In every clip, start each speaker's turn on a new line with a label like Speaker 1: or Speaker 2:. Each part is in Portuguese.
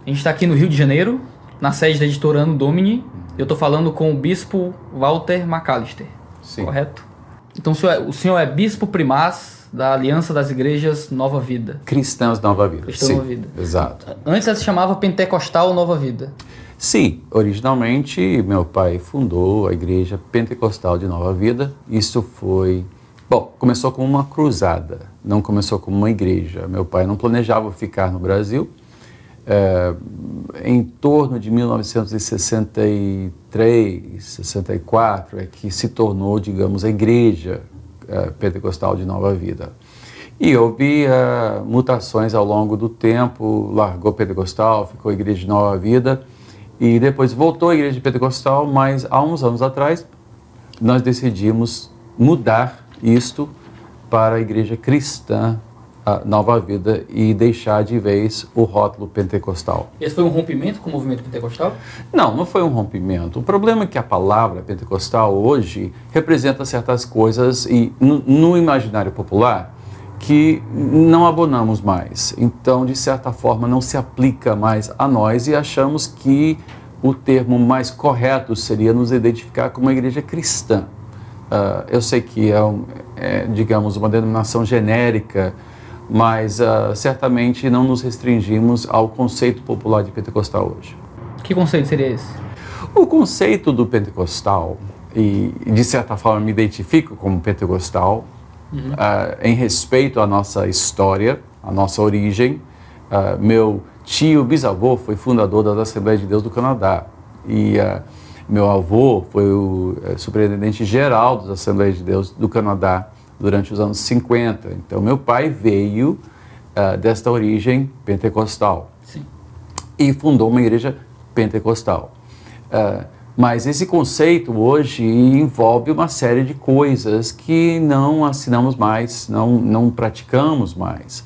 Speaker 1: A gente está aqui no Rio de Janeiro, na sede da editora Anno Domini. Eu estou falando com o bispo Walter McAllister,
Speaker 2: Sim.
Speaker 1: correto? Então o senhor é bispo primaz da Aliança das Igrejas Nova Vida.
Speaker 2: Cristãos Nova Vida.
Speaker 1: Cristãos
Speaker 2: Sim,
Speaker 1: Nova Vida.
Speaker 2: Exato.
Speaker 1: Antes ela se chamava Pentecostal Nova Vida.
Speaker 2: Sim, originalmente meu pai fundou a Igreja Pentecostal de Nova Vida. Isso foi... Bom, começou como uma cruzada, não começou como uma igreja. Meu pai não planejava ficar no Brasil. Em torno de 1963, 64, é que se tornou, digamos, a Igreja Pentecostal de Nova Vida. E houve mutações ao longo do tempo, largou Pentecostal, ficou a Igreja de Nova Vida, e depois voltou à Igreja Pentecostal, mas há uns anos atrás nós decidimos mudar isto para a Igreja Cristã Nova Vida e deixar de vez o rótulo pentecostal.
Speaker 1: Esse foi um rompimento com o movimento pentecostal?
Speaker 2: Não foi um rompimento. O problema é que a palavra pentecostal hoje representa certas coisas e no imaginário popular que não abonamos mais. Então, de certa forma, não se aplica mais a nós e achamos que o termo mais correto seria nos identificar como uma igreja cristã. Eu sei que digamos, uma denominação genérica, mas certamente não nos restringimos ao conceito popular de pentecostal hoje.
Speaker 1: Que conceito seria esse?
Speaker 2: O conceito do pentecostal, e de certa forma me identifico como pentecostal, em respeito à nossa história, à nossa origem. Meu tio bisavô foi fundador das Assembleias de Deus do Canadá e meu avô foi o superintendente geral das Assembleias de Deus do Canadá durante os anos 50. Então, meu pai veio desta origem pentecostal.
Speaker 1: Sim.
Speaker 2: E fundou uma igreja pentecostal. Mas esse conceito hoje envolve uma série de coisas que não assinamos mais, não praticamos mais.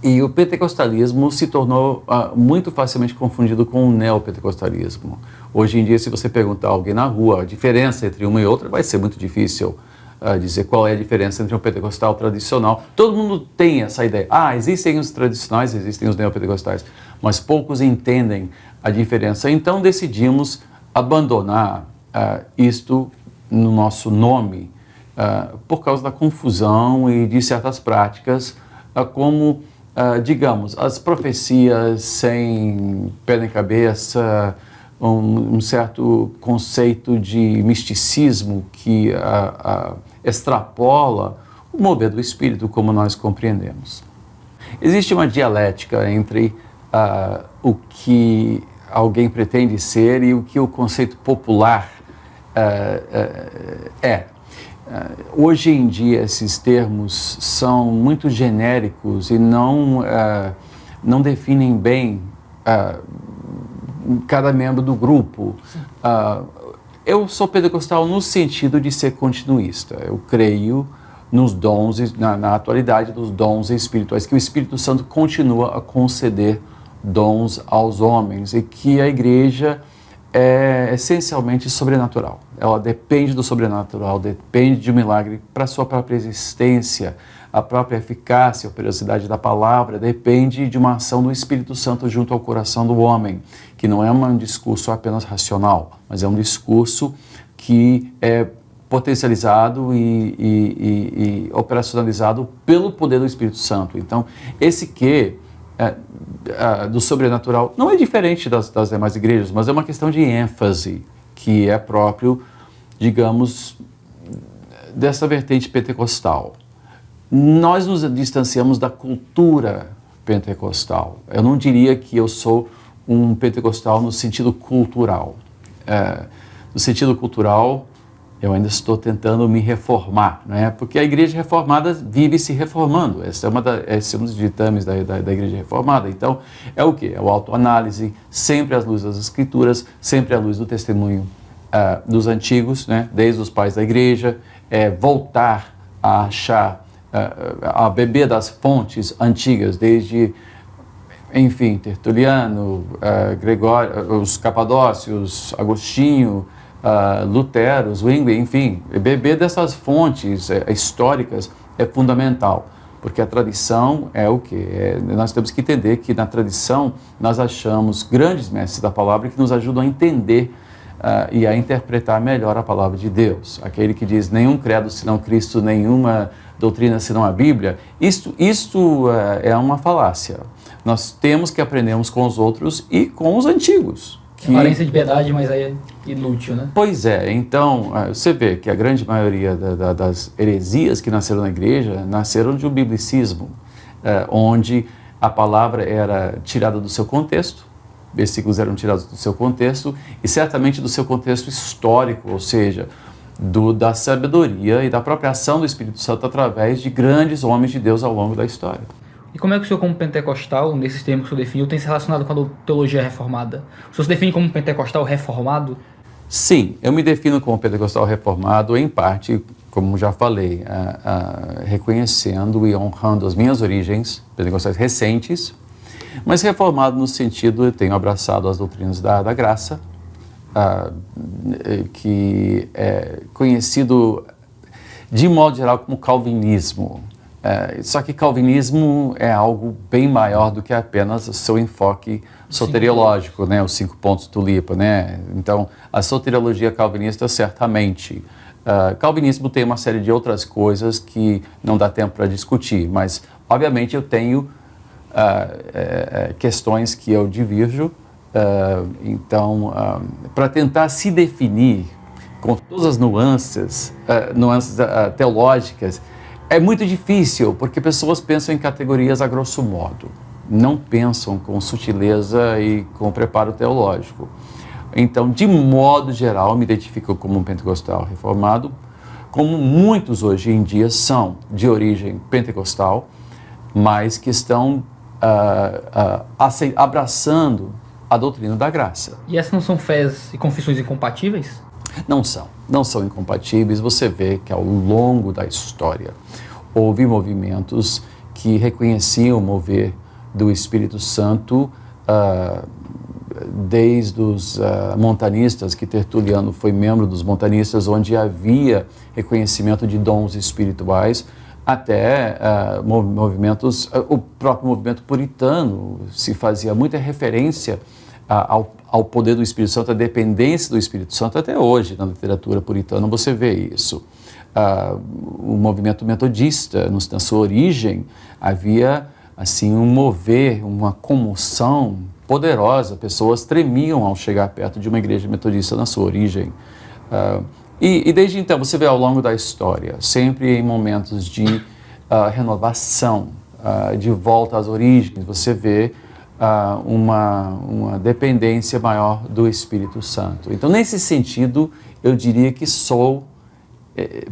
Speaker 2: E o pentecostalismo se tornou muito facilmente confundido com o neopentecostalismo. Hoje em dia, se você perguntar a alguém na rua a diferença entre uma e outra, vai ser muito difícil dizer qual é a diferença entre um pentecostal tradicional. Todo mundo tem essa ideia. Existem os tradicionais, existem os neopentecostais, mas poucos entendem a diferença. Então decidimos abandonar isto no nosso nome por causa da confusão e de certas práticas, como, digamos, as profecias sem pé nem cabeça, um certo conceito de misticismo que extrapola o mover do Espírito, como nós compreendemos. Existe uma dialética entre o que alguém pretende ser e o que o conceito popular é. Hoje em dia, esses termos são muito genéricos e não definem bem cada membro do grupo. Eu sou pentecostal no sentido de ser continuista. Eu creio nos dons, na atualidade dos dons espirituais, que o Espírito Santo continua a conceder dons aos homens e que a igreja é essencialmente sobrenatural. Ela depende do sobrenatural, depende de um milagre para a sua própria existência. A própria eficácia, a operosidade da palavra depende de uma ação do Espírito Santo junto ao coração do homem, que não é um discurso apenas racional, mas é um discurso que é potencializado e operacionalizado pelo poder do Espírito Santo. Então, esse do sobrenatural não é diferente das demais igrejas, mas é uma questão de ênfase, que é próprio, digamos, dessa vertente pentecostal. Nós nos distanciamos da cultura pentecostal. Eu não diria que eu sou um pentecostal no sentido cultural. No sentido cultural, eu ainda estou tentando me reformar, né? Porque a igreja reformada vive se reformando. Esse é um dos ditames da igreja reformada. Então, é o quê? É o autoanálise, sempre à luz das escrituras, sempre à luz do testemunho dos antigos, né? Desde os pais da igreja, voltar a achar, a beber das fontes antigas, desde, enfim, Tertuliano, Gregório, os Capadócios, Agostinho, Lutero, Zwingli, enfim, beber dessas fontes históricas é fundamental porque a tradição é o quê? Nós temos que entender que na tradição nós achamos grandes mestres da palavra que nos ajudam a entender e a interpretar melhor a palavra de Deus. Aquele que diz nenhum credo senão Cristo, nenhuma doutrina senão a Bíblia, isto é uma falácia. Nós temos que aprender uns com os outros e com os antigos.
Speaker 1: Aparência de piedade, mas aí é inútil, né?
Speaker 2: Pois é, então você vê que a grande maioria das heresias que nasceram na igreja nasceram de um biblicismo, onde a palavra era tirada do seu contexto, versículos eram tirados do seu contexto e certamente do seu contexto histórico, ou seja, da sabedoria e da própria ação do Espírito Santo através de grandes homens de Deus ao longo da história.
Speaker 1: E como é que o senhor, como pentecostal, nesses termos que o senhor definiu, tem se relacionado com a teologia reformada? O senhor se define como pentecostal reformado?
Speaker 2: Sim, eu me defino como pentecostal reformado, em parte, como já falei, reconhecendo e honrando as minhas origens pentecostais recentes, mas reformado no sentido, eu tenho abraçado as doutrinas da graça, que é conhecido de modo geral como calvinismo. Só que calvinismo é algo bem maior do que apenas o seu enfoque soteriológico, né? Os 5 pontos tulipa, né? Então, a soteriologia calvinista, certamente. Calvinismo tem uma série de outras coisas que não dá tempo para discutir, mas, obviamente, eu tenho questões que eu divirjo. Então, para tentar se definir com todas as nuances teológicas, é muito difícil, porque pessoas pensam em categorias a grosso modo, não pensam com sutileza e com preparo teológico. Então, de modo geral, eu me identifico como um pentecostal reformado, como muitos hoje em dia são de origem pentecostal, mas que estão abraçando a doutrina da graça.
Speaker 1: E essas não são fés e confissões incompatíveis?
Speaker 2: Não são incompatíveis. Você vê que ao longo da história houve movimentos que reconheciam o mover do Espírito Santo, desde os montanistas, que Tertuliano foi membro dos montanistas, onde havia reconhecimento de dons espirituais, até movimentos, o próprio movimento puritano se fazia muita referência ao poder do Espírito Santo, à dependência do Espírito Santo. Até hoje, na literatura puritana, você vê isso. O movimento metodista, na sua origem, havia assim um mover, uma comoção poderosa. Pessoas tremiam ao chegar perto de uma igreja metodista na sua origem. E desde então, você vê ao longo da história, sempre em momentos de renovação, de volta às origens, você vê uma dependência maior do Espírito Santo. Então, nesse sentido, eu diria que sou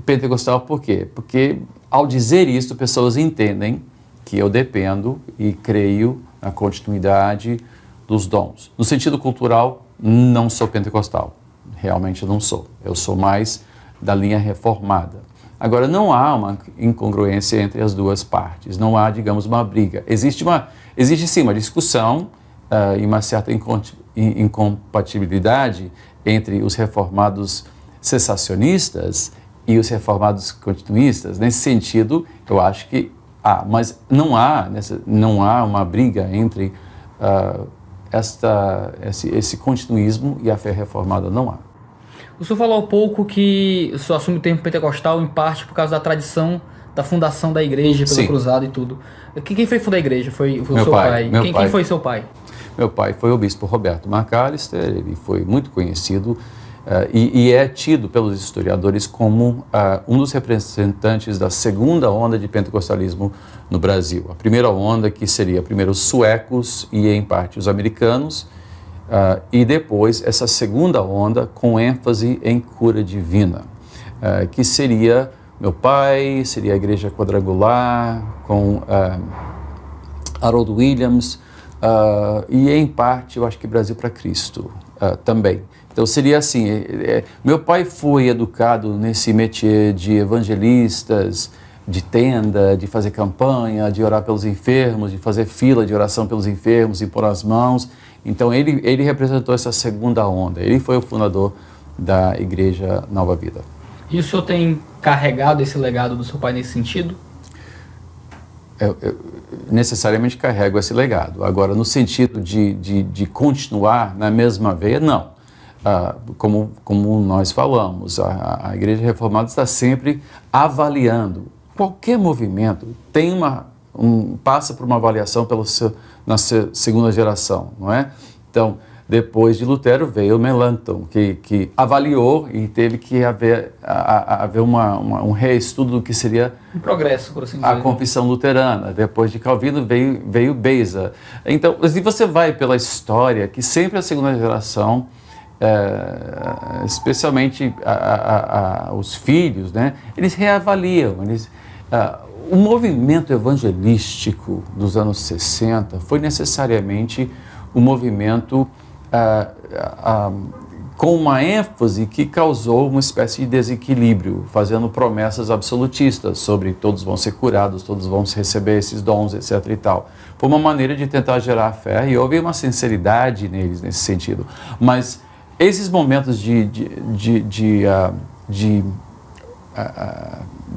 Speaker 2: pentecostal. Por quê? Porque, ao dizer isso, pessoas entendem que eu dependo e creio na continuidade dos dons. No sentido cultural, não sou pentecostal. Realmente não sou. Eu sou mais da linha reformada. Agora, não há uma incongruência entre as duas partes. Não há, digamos, uma briga. Existe sim uma discussão e uma certa incompatibilidade entre os reformados cessacionistas e os reformados continuistas. Nesse sentido, eu acho que mas não há uma briga entre esse continuismo e a fé reformada. Não há.
Speaker 1: O senhor falou há pouco que o senhor assume o termo pentecostal em parte por causa da tradição da fundação da igreja pela cruzada e tudo. Quem foi fundar a igreja? Foi o seu pai? Quem foi seu pai?
Speaker 2: Meu pai foi o bispo Roberto McAllister. Ele foi muito conhecido e é tido pelos historiadores como um dos representantes da segunda onda de pentecostalismo no Brasil. A primeira onda, que seria primeiro os suecos e em parte os americanos, e depois essa segunda onda com ênfase em cura divina, que seria meu pai, seria a igreja quadrangular com Harold Williams e em parte eu acho que Brasil para Cristo também. Então seria assim, meu pai foi educado nesse métier de evangelistas, de tenda, de fazer campanha, de orar pelos enfermos, de fazer fila de oração pelos enfermos e pôr as mãos. Então ele representou essa segunda onda, ele foi o fundador da Igreja Nova Vida.
Speaker 1: E o senhor tem carregado esse legado do seu pai nesse sentido?
Speaker 2: necessariamente carrego esse legado. Agora, no sentido de continuar na mesma veia, não. Como nós falamos, a Igreja Reformada está sempre avaliando. Qualquer movimento tem passa por uma avaliação na segunda geração, não é? Então, depois de Lutero veio Melanchthon, que avaliou e teve que haver um reestudo do que seria
Speaker 1: um progresso, por assim dizer,
Speaker 2: a confissão luterana. Depois de Calvino veio Beza. Então, se você vai pela história, que sempre a segunda geração, especialmente os filhos, né, eles reavaliam. O movimento evangelístico dos anos 60 foi necessariamente um movimento com uma ênfase que causou uma espécie de desequilíbrio, fazendo promessas absolutistas sobre todos vão ser curados, todos vão receber esses dons, etc. e tal. Foi uma maneira de tentar gerar fé e houve uma sinceridade neles nesse sentido. Mas esses momentos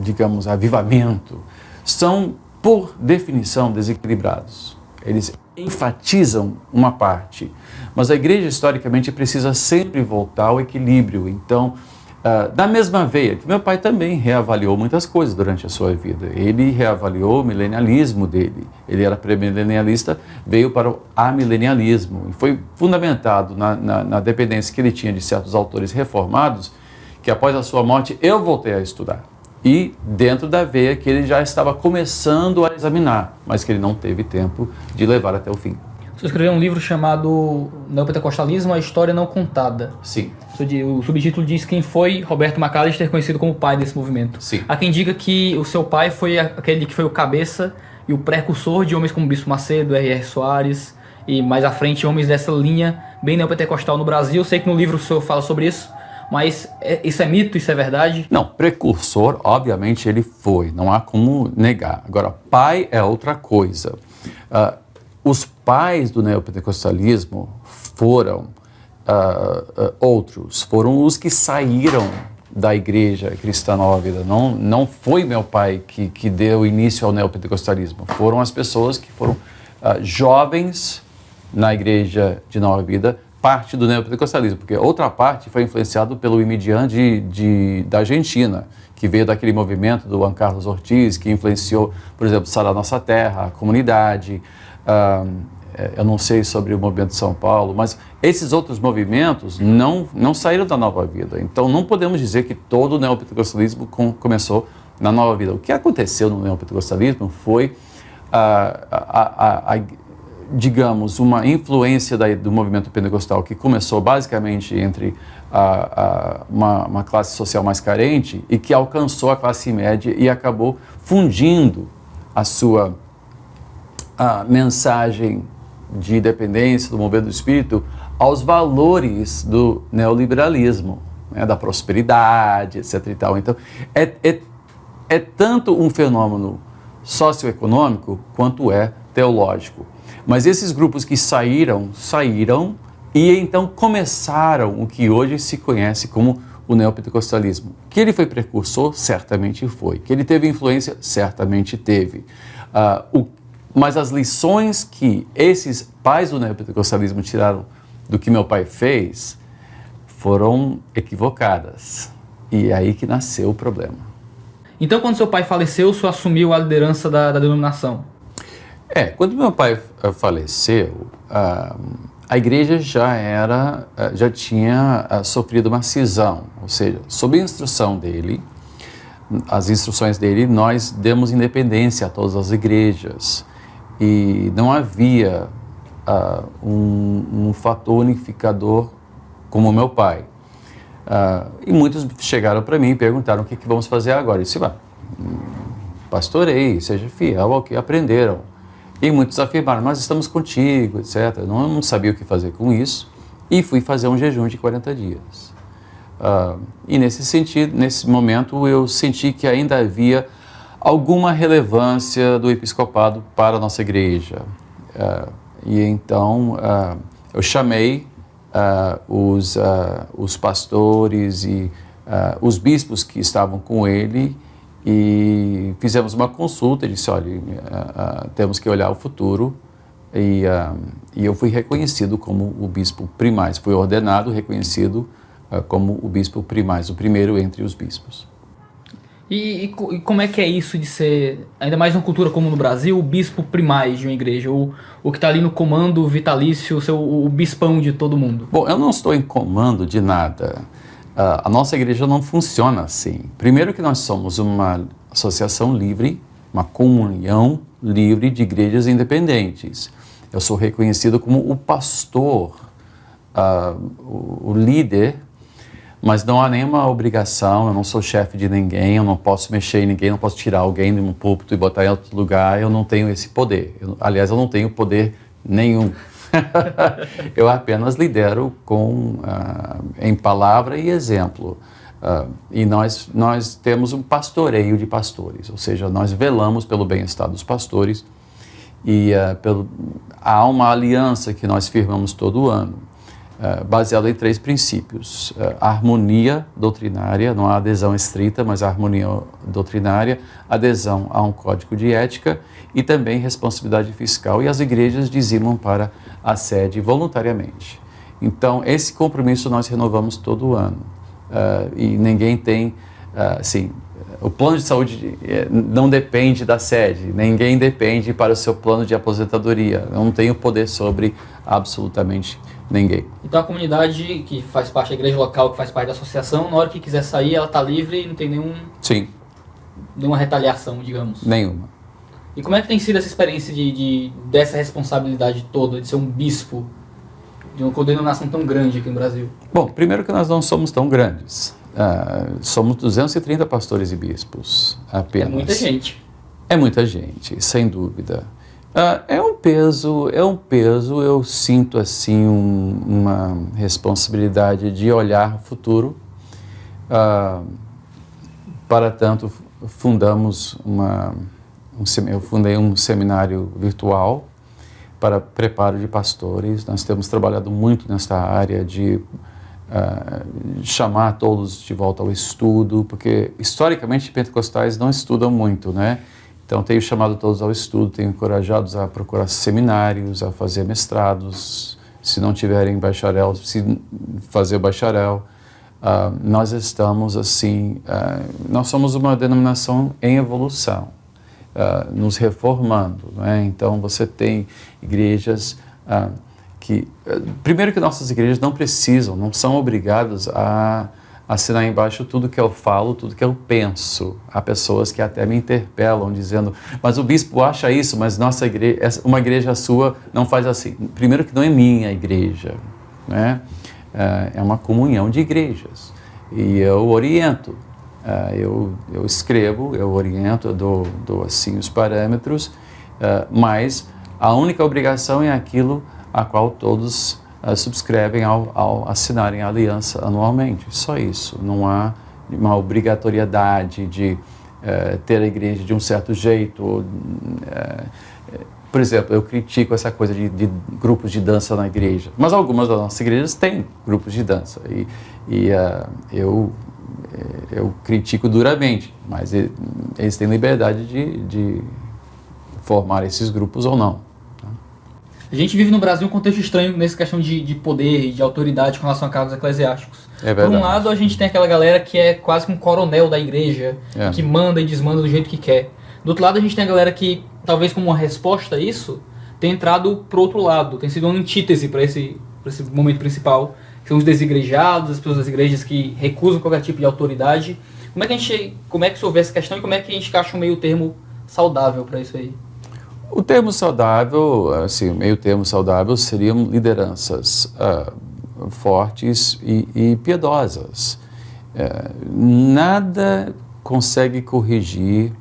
Speaker 2: digamos, avivamento, são, por definição, desequilibrados. Eles enfatizam uma parte, mas a igreja, historicamente, precisa sempre voltar ao equilíbrio. Então, da mesma veia, que meu pai também reavaliou muitas coisas durante a sua vida. Ele reavaliou o milenialismo dele. Ele era pré-milenialista, veio para o amilenialismo. E foi fundamentado na dependência que ele tinha de certos autores reformados, que após a sua morte eu voltei a estudar. E dentro da veia que ele já estava começando a examinar, mas que ele não teve tempo de levar até o fim.
Speaker 1: Você escreveu um livro chamado Neopentecostalismo, a História Não Contada.
Speaker 2: Sim.
Speaker 1: O subtítulo diz quem foi Roberto McAllister, conhecido como pai desse movimento.
Speaker 2: Sim.
Speaker 1: Há quem diga que o seu pai foi aquele que foi o cabeça e o precursor de homens como Bispo Macedo, R.R. Soares e mais à frente homens dessa linha bem neopentecostal no Brasil. Eu sei que no livro o senhor fala sobre isso, mas isso é mito, isso é verdade?
Speaker 2: Não, precursor, obviamente ele foi, não há como negar. Agora, pai é outra coisa. Os pais do neopentecostalismo foram outros, foram os que saíram da Igreja Cristã Nova Vida. Não foi meu pai que deu início ao neopentecostalismo, foram as pessoas que foram jovens na Igreja de Nova Vida, parte do neopentecostalismo, porque outra parte foi influenciado pelo Imidian da Argentina, que veio daquele movimento do Juan Carlos Ortiz, que influenciou, por exemplo, Sara Nossa Terra, a comunidade. Eu não sei sobre o movimento de São Paulo, mas esses outros movimentos não saíram da Nova Vida. Então não podemos dizer que todo o neopentecostalismo começou na Nova Vida. O que aconteceu no neopentecostalismo foi digamos, uma influência do movimento pentecostal que começou basicamente entre uma classe social mais carente e que alcançou a classe média e acabou fundindo a sua mensagem de dependência do movimento do Espírito aos valores do neoliberalismo, né, da prosperidade, etc. e tal. Então, é tanto um fenômeno socioeconômico quanto é teológico. Mas esses grupos que saíram e então começaram o que hoje se conhece como o neopentecostalismo. Que ele foi precursor, certamente foi. Que ele teve influência, certamente teve. Mas as lições que esses pais do neopentecostalismo tiraram do que meu pai fez foram equivocadas. E é aí que nasceu o problema.
Speaker 1: Então, quando seu pai faleceu, o senhor assumiu a liderança da denominação?
Speaker 2: Quando meu pai faleceu, a igreja já tinha sofrido uma cisão, ou seja, sob a instrução dele, as instruções dele, nós demos independência a todas as igrejas e não havia um fator unificador como meu pai. E muitos chegaram para mim e perguntaram o que vamos fazer agora. Eu disse, pastorei, seja fiel ao que aprenderam. E muitos afirmaram, nós estamos contigo, etc. Eu não sabia o que fazer com isso e fui fazer um jejum de 40 dias. E nesse sentido, nesse momento, eu senti que ainda havia alguma relevância do episcopado para a nossa igreja. E então eu chamei os pastores e os bispos que estavam com ele e fizemos uma consulta. Ele disse, olha, temos que olhar o futuro, e eu fui reconhecido como o bispo primaz, fui ordenado, reconhecido como o bispo primaz, o primeiro entre os bispos.
Speaker 1: E como é que é isso de ser, ainda mais numa cultura como no Brasil, o bispo primaz de uma igreja, o que está ali no comando vitalício, o bispão de todo mundo?
Speaker 2: Bom, eu não estou em comando de nada. A nossa igreja não funciona assim. Primeiro que nós somos uma associação livre, uma comunhão livre de igrejas independentes. Eu sou reconhecido como o pastor, o líder, mas não há nenhuma obrigação, eu não sou chefe de ninguém, eu não posso mexer em ninguém, não posso tirar alguém de um púlpito e botar em outro lugar, eu não tenho esse poder. Aliás, eu não tenho poder nenhum. Eu apenas lidero em palavra e exemplo. E nós temos um pastoreio de pastores, ou seja, nós velamos pelo bem-estar dos pastores e há uma aliança que nós firmamos todo ano, baseada em 3 princípios. A harmonia doutrinária, não há adesão estrita, mas a harmonia doutrinária, adesão a um código de ética e também responsabilidade fiscal, e as igrejas dizimam para a sede voluntariamente. Então, esse compromisso nós renovamos todo ano. E ninguém tem, o plano de saúde não depende da sede, ninguém depende para o seu plano de aposentadoria, eu não tenho poder sobre absolutamente ninguém.
Speaker 1: Então a comunidade que faz parte da igreja local, que faz parte da associação, na hora que quiser sair, ela está livre e não tem nenhuma retaliação, digamos.
Speaker 2: Nenhuma.
Speaker 1: E como é que tem sido essa experiência dessa responsabilidade toda, de ser um bispo de uma coordenação tão grande aqui no Brasil?
Speaker 2: Bom, primeiro que nós não somos tão grandes. Somos 230 pastores e bispos apenas.
Speaker 1: É muita gente.
Speaker 2: É muita gente, sem dúvida. É um peso, eu sinto assim uma responsabilidade de olhar o futuro. Para tanto, eu fundei um seminário virtual para preparo de pastores. Nós temos trabalhado muito nesta área de chamar todos de volta ao estudo, porque historicamente pentecostais não estudam muito, né? Então, tenho chamado todos ao estudo, tenho encorajados a procurar seminários, a fazer mestrados, se não tiverem bacharel, se fazer bacharel. Nós estamos assim, nós somos uma denominação em evolução, nos reformando, né? Então, você tem igrejas primeiro que nossas igrejas não precisam, não são obrigadas a assinar embaixo tudo que eu falo, tudo que eu penso. Há pessoas que até me interpelam dizendo, mas o bispo acha isso, mas nossa igreja, uma igreja sua não faz assim. Primeiro que não é minha igreja, né? É uma comunhão de igrejas. E eu oriento, eu escrevo, eu oriento, eu dou assim os parâmetros, mas a única obrigação é aquilo a qual todos subscrevem ao assinarem a aliança anualmente. Só isso. Não há uma obrigatoriedade de ter a igreja de um certo jeito. Por exemplo, eu critico essa coisa de grupos de dança na igreja, mas algumas das nossas igrejas têm grupos de dança e eu critico duramente, mas eles têm liberdade de formar esses grupos ou não.
Speaker 1: A gente vive no Brasil um contexto estranho nessa questão de poder e de autoridade com relação a cargos eclesiásticos.
Speaker 2: É verdade.
Speaker 1: Por um lado, a gente tem aquela galera que é quase que um coronel da igreja, que manda e desmanda do jeito que quer. Do outro lado, a gente tem a galera que, talvez como uma resposta a isso, tem entrado pro outro lado, tem sido uma antítese para esse momento principal, que são os desigrejados, as pessoas das igrejas que recusam qualquer tipo de autoridade. Como é que se houver essa questão e como é que a gente acha um meio termo saudável para isso aí?
Speaker 2: O termo saudável, assim, o meio termo saudável seriam lideranças fortes e piedosas. Nada consegue corrigir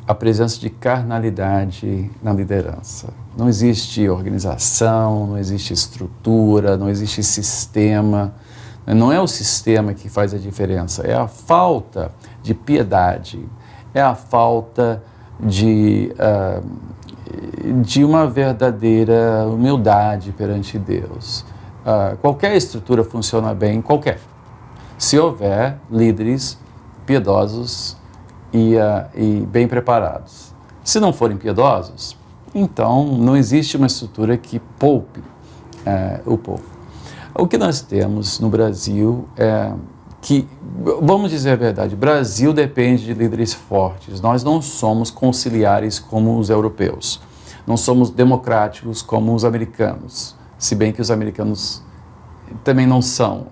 Speaker 2: a presença de carnalidade na liderança. Não existe organização, não existe estrutura, não existe sistema. Não é o sistema que faz a diferença, é a falta de piedade, é a falta de uma verdadeira humildade perante Deus. Qualquer estrutura funciona bem, se houver líderes piedosos e bem preparados. Se não forem piedosos, então não existe uma estrutura que poupe o povo. O que nós temos no Brasil é que, vamos dizer a verdade, o Brasil depende de líderes fortes. Nós não somos conciliares como os europeus. Não somos democráticos como os americanos, se bem que os americanos também não são.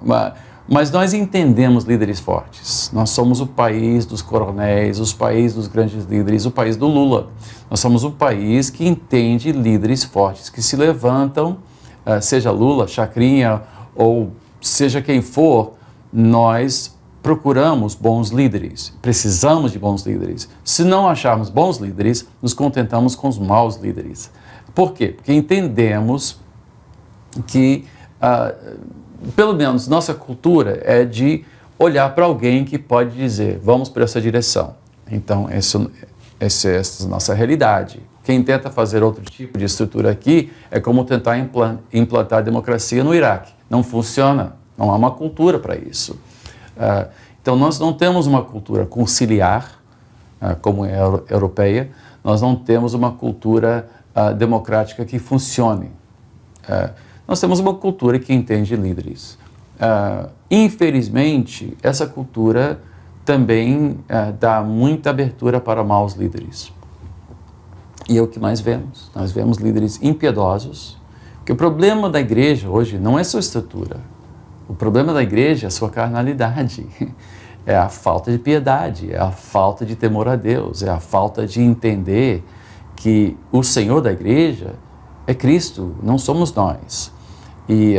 Speaker 2: Mas nós entendemos líderes fortes. Nós somos o país dos coronéis, o país dos grandes líderes, o país do Lula. Nós somos o país que entende líderes fortes, que se levantam, seja Lula, Chacrinha ou seja quem for, nós procuramos bons líderes, precisamos de bons líderes. Se não acharmos bons líderes, nos contentamos com os maus líderes. Por quê? Porque entendemos que, pelo menos, nossa cultura é de olhar para alguém que pode dizer, vamos para essa direção. Então, essa é a nossa realidade. Quem tenta fazer outro tipo de estrutura aqui é como tentar implantar a democracia no Iraque. Não funciona, não há uma cultura para isso. Então, nós não temos uma cultura conciliar, como é a europeia, nós não temos uma cultura democrática que funcione. Nós temos uma cultura que entende líderes. Infelizmente, essa cultura também dá muita abertura para maus líderes. E é o que nós vemos. Nós vemos líderes impiedosos, porque o problema da igreja hoje não é sua estrutura. O problema da igreja é a sua carnalidade, é a falta de piedade, é a falta de temor a Deus, é a falta de entender que o Senhor da igreja é Cristo, não somos nós. E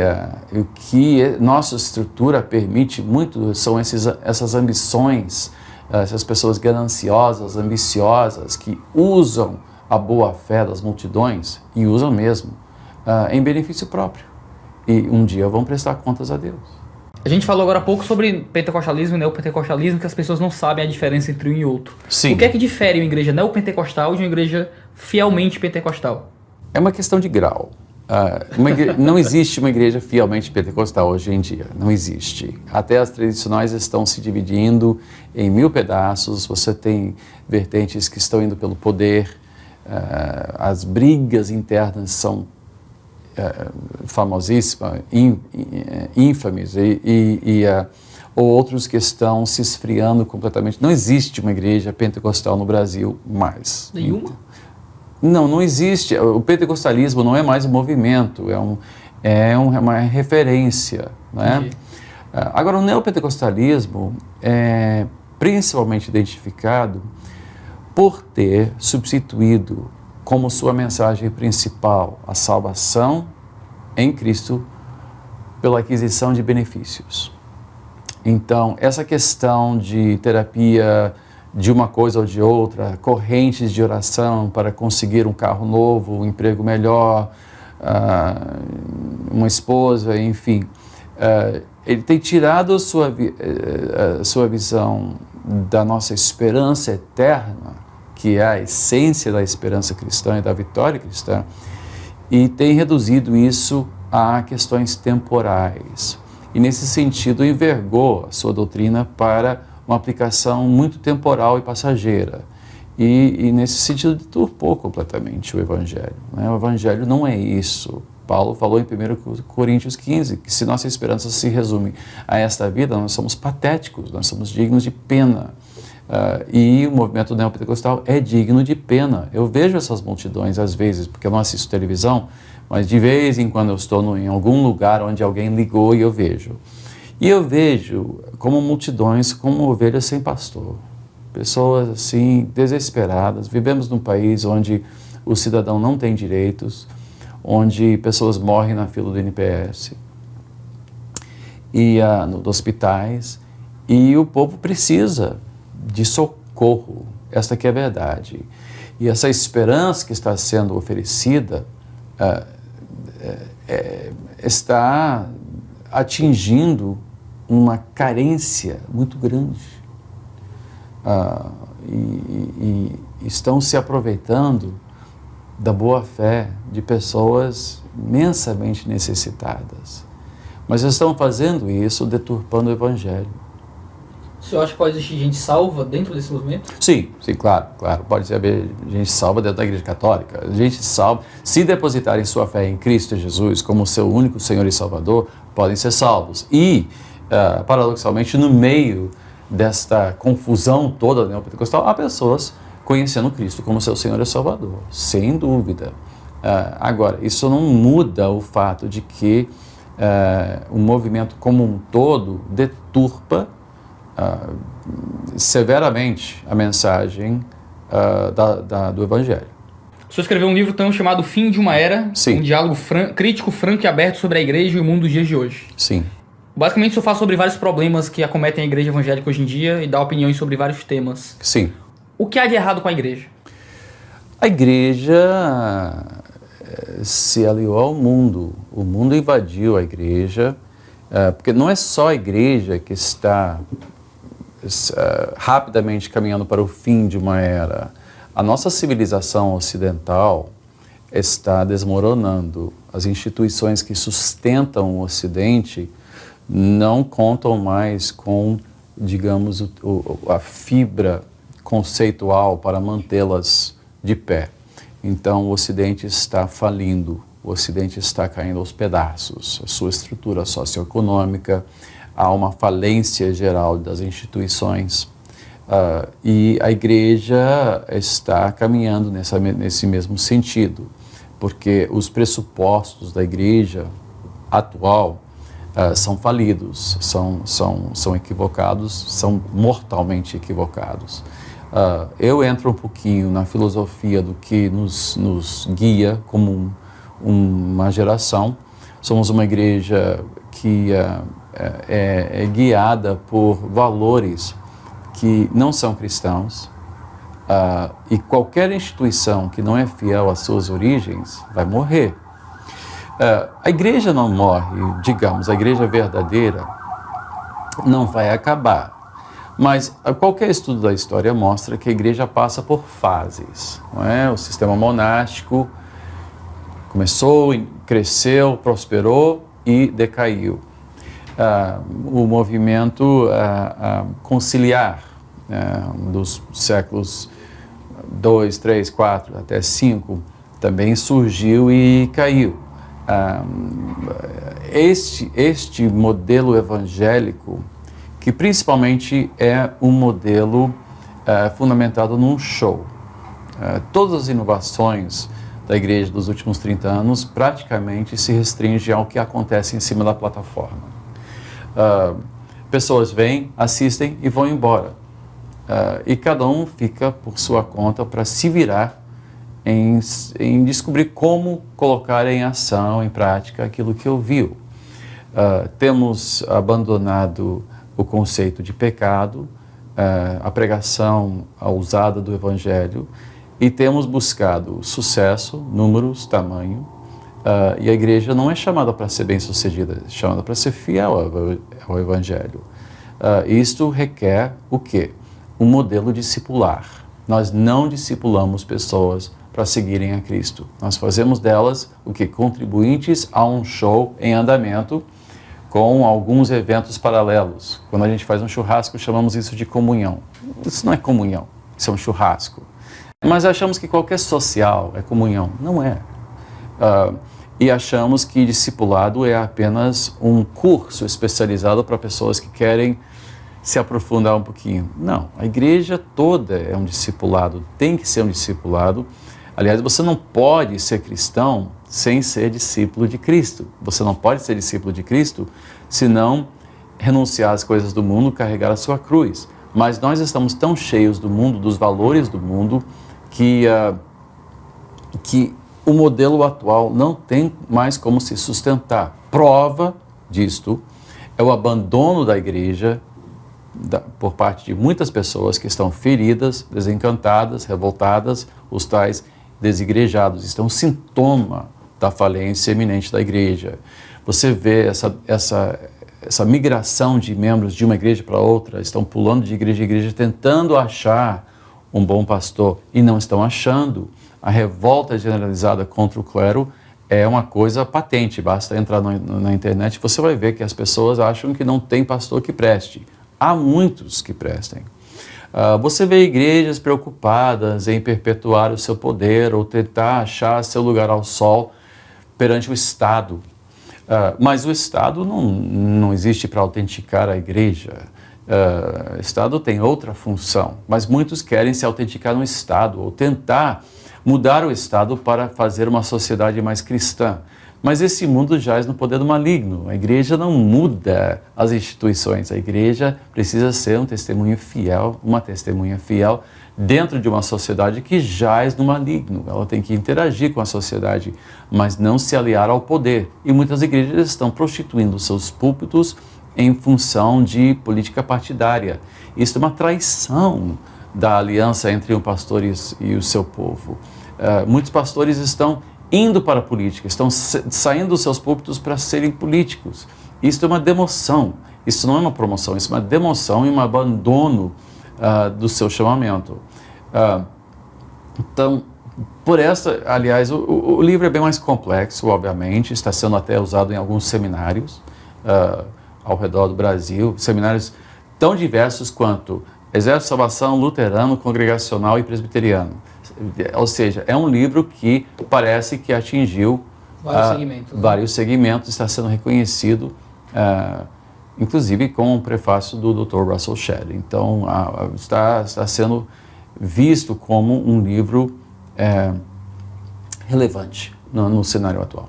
Speaker 2: o que nossa estrutura permite muito são essas ambições, essas pessoas gananciosas, ambiciosas, que usam a boa-fé das multidões, e usam mesmo, em benefício próprio. E um dia vão prestar contas a Deus.
Speaker 1: A gente falou agora há pouco sobre pentecostalismo e neopentecostalismo, que as pessoas não sabem a diferença entre um e outro.
Speaker 2: Sim.
Speaker 1: O que é que difere uma igreja neopentecostal de uma igreja fielmente pentecostal?
Speaker 2: É uma questão de grau. Não existe uma igreja fielmente pentecostal hoje em dia, não existe. Até as tradicionais estão se dividindo em 1000 pedaços, você tem vertentes que estão indo pelo poder, as brigas internas são famosíssimas, ínfames, ou outros que estão se esfriando completamente. Não existe uma igreja pentecostal no Brasil mais.
Speaker 1: Nenhuma?
Speaker 2: Não existe. O pentecostalismo não é mais um movimento, é uma referência. Né? Agora, o neopentecostalismo é principalmente identificado por ter substituído como sua mensagem principal a salvação em Cristo pela aquisição de benefícios. Então, essa questão de terapia de uma coisa ou de outra, correntes de oração para conseguir um carro novo, um emprego melhor, uma esposa, enfim, ele tem tirado a sua visão da nossa esperança eterna, que é a essência da esperança cristã e da vitória cristã, e tem reduzido isso a questões temporais. E, nesse sentido, envergou a sua doutrina para uma aplicação muito temporal e passageira. E nesse sentido, deturpou completamente o Evangelho. Né? O Evangelho não é isso. Paulo falou em 1 Coríntios 15, que se nossa esperança se resume a esta vida, nós somos patéticos, nós somos dignos de pena. E o movimento neopentecostal é digno de pena. Eu vejo essas multidões, às vezes, porque eu não assisto televisão, mas de vez em quando eu estou em algum lugar onde alguém ligou e eu vejo. E eu vejo como multidões, como ovelhas sem pastor. Pessoas assim, desesperadas. Vivemos num país onde o cidadão não tem direitos, onde pessoas morrem na fila do NPS e nos hospitais, e o povo precisa de socorro. Esta que é a verdade. E essa esperança que está sendo oferecida está atingindo uma carência muito grande. E estão se aproveitando da boa-fé de pessoas imensamente necessitadas. Mas estão fazendo isso deturpando o Evangelho.
Speaker 1: O senhor acha que pode existir gente salva dentro desse movimento?
Speaker 2: Sim, claro. Pode haver gente salva dentro da Igreja Católica. Gente salva, se depositarem sua fé em Cristo Jesus como seu único Senhor e Salvador, podem ser salvos. E, paradoxalmente, no meio desta confusão toda neopentecostal, há pessoas conhecendo Cristo como seu Senhor e Salvador, sem dúvida. Agora, isso não muda o fato de que o movimento como um todo deturpa severamente a mensagem do Evangelho.
Speaker 1: O senhor escreveu um livro tão chamado Fim de uma Era,
Speaker 2: Sim.
Speaker 1: Um diálogo crítico, franco e aberto sobre a igreja e o mundo dos dias de hoje.
Speaker 2: Sim.
Speaker 1: Basicamente, o senhor fala sobre vários problemas que acometem a igreja evangélica hoje em dia e dá opiniões sobre vários temas.
Speaker 2: Sim.
Speaker 1: O que há de errado com a igreja?
Speaker 2: A igreja se aliou ao mundo. O mundo invadiu a igreja, porque não é só a igreja que está rapidamente caminhando para o fim de uma era. A nossa civilização ocidental está desmoronando. As instituições que sustentam o Ocidente não contam mais com, digamos, a fibra conceitual para mantê-las de pé. Então, o Ocidente está falindo, o Ocidente está caindo aos pedaços. A sua estrutura socioeconômica, há uma falência geral das instituições. E a igreja está caminhando nesse mesmo sentido, porque os pressupostos da igreja atual são falidos, são equivocados, são mortalmente equivocados. Eu entro um pouquinho na filosofia do que nos guia como uma geração. Somos uma igreja que é guiada por valores que não são cristãos, e qualquer instituição que não é fiel às suas origens vai morrer. A igreja não morre, digamos, a igreja verdadeira não vai acabar. Mas qualquer estudo da história mostra que a igreja passa por fases, não é? O sistema monástico começou, cresceu, prosperou e decaiu. O movimento conciliar dos séculos 2, 3, 4 até 5 também surgiu e caiu. Este modelo evangélico, que principalmente é um modelo fundamentado num show. Todas as inovações da igreja dos últimos 30 anos praticamente se restringem ao que acontece em cima da plataforma. Pessoas vêm, assistem e vão embora. E cada um fica por sua conta para se virar em descobrir como colocar em ação, em prática, aquilo que ouviu. Temos abandonado o conceito de pecado, a pregação ousada do Evangelho, e temos buscado sucesso, números, tamanho, e a igreja não é chamada para ser bem-sucedida, é chamada para ser fiel ao Evangelho. Isto requer o quê? Um modelo discipular. Nós não discipulamos pessoas para seguirem a Cristo. Nós fazemos delas o quê? Contribuintes a um show em andamento, com alguns eventos paralelos. Quando a gente faz um churrasco, chamamos isso de comunhão. Isso não é comunhão, isso é um churrasco. Mas achamos que qualquer social é comunhão. Não é. E achamos que discipulado é apenas um curso especializado para pessoas que querem se aprofundar um pouquinho. Não, a igreja toda é um discipulado, tem que ser um discipulado. Aliás, você não pode ser cristão sem ser discípulo de Cristo. Você não pode ser discípulo de Cristo se não renunciar às coisas do mundo, carregar a sua cruz. Mas nós estamos tão cheios do mundo, dos valores do mundo, que o modelo atual não tem mais como se sustentar. Prova disto é o abandono da igreja por parte de muitas pessoas que estão feridas, desencantadas, revoltadas, os tais desigrejados. Isso é um sintoma da falência eminente da igreja. Você vê essa migração de membros de uma igreja para outra, estão pulando de igreja em igreja, tentando achar um bom pastor e não estão achando. A revolta generalizada contra o clero é uma coisa patente, basta entrar na internet e você vai ver que as pessoas acham que não tem pastor que preste. há muitos que prestem. Você vê igrejas preocupadas em perpetuar o seu poder ou tentar achar seu lugar ao sol perante o Estado. Mas o Estado não existe para autenticar a igreja. O Estado tem outra função, mas muitos querem se autenticar no Estado ou tentar mudar o Estado para fazer uma sociedade mais cristã. Mas esse mundo jaz no poder do maligno. A igreja não muda as instituições. A igreja precisa ser um testemunho fiel, uma testemunha fiel dentro de uma sociedade que jaz no maligno. Ela tem que interagir com a sociedade, mas não se aliar ao poder. E muitas igrejas estão prostituindo seus púlpitos em função de política partidária. Isso é uma traição da aliança entre o pastor e o seu povo. Muitos pastores estão indo para a política, estão saindo dos seus púlpitos para serem políticos. Isso é uma demoção, isso não é uma promoção, isso é uma demoção e um abandono do seu chamamento. Então, por essa, aliás, o livro é bem mais complexo, obviamente, está sendo até usado em alguns seminários ao redor do Brasil, seminários tão diversos quanto Exército de Salvação, Luterano, Congregacional e Presbiteriano. Ou seja, é um livro que parece que atingiu vários segmentos, está sendo reconhecido, inclusive com o prefácio do Dr. Russell Shedd. Então, está sendo visto como um livro relevante no cenário atual.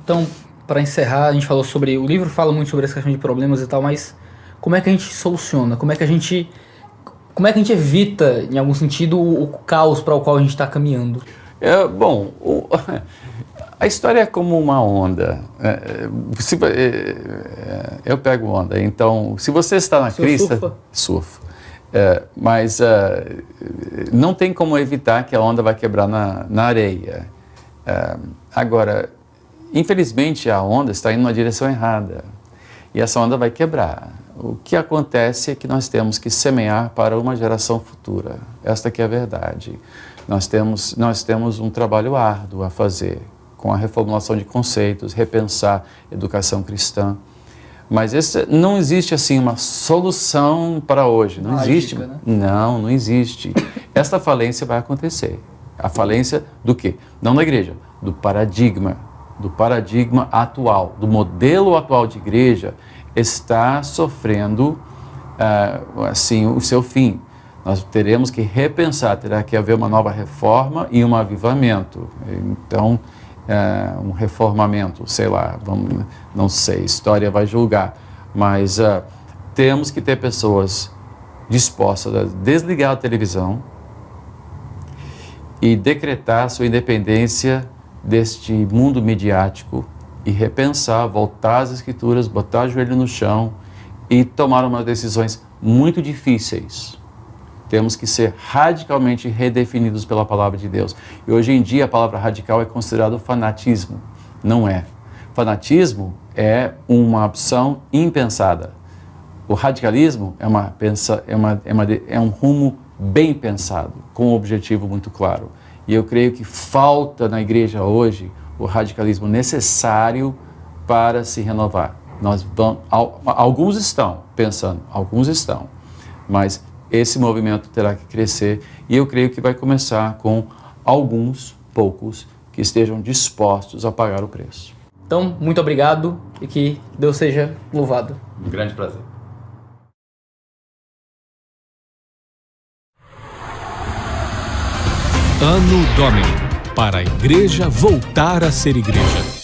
Speaker 1: Então, para encerrar, a gente falou sobre... O livro fala muito sobre essa questão de problemas e tal, mas como é que a gente soluciona? Como é que a gente evita, em algum sentido, o caos para o qual a gente está caminhando?
Speaker 2: A história é como uma onda. Eu pego onda. Então, se você está na crista... Surfo. Mas não tem como evitar que a onda vai quebrar na areia. Agora, infelizmente, a onda está indo na direção errada. E essa onda vai quebrar. O que acontece é que nós temos que semear para uma geração futura. Esta que é a verdade. Nós temos um trabalho árduo a fazer com a reformulação de conceitos, repensar educação cristã. Mas não existe assim uma solução para hoje. Não existe. Né? Não existe. Esta falência vai acontecer. A falência do quê? Não da igreja, do paradigma atual, do modelo atual de igreja, está sofrendo o seu fim. Nós teremos que repensar, terá que haver uma nova reforma e um avivamento. Então, um reformamento, sei lá, não sei, história vai julgar, mas temos que ter pessoas dispostas a desligar a televisão e decretar sua independência deste mundo midiático e repensar, voltar às Escrituras, botar o joelho no chão e tomar umas decisões muito difíceis. Temos que ser radicalmente redefinidos pela palavra de Deus. E hoje em dia a palavra radical é considerado fanatismo. Não é. Fanatismo é uma opção impensada. O radicalismo é um rumo bem pensado, com um objetivo muito claro. E eu creio que falta na igreja hoje o radicalismo necessário para se renovar. Alguns estão pensando, mas esse movimento terá que crescer e eu creio que vai começar com poucos, que estejam dispostos a pagar o preço.
Speaker 1: Então, muito obrigado e que Deus seja louvado.
Speaker 2: Um grande prazer.
Speaker 3: Anno Domini, para a igreja voltar a ser igreja.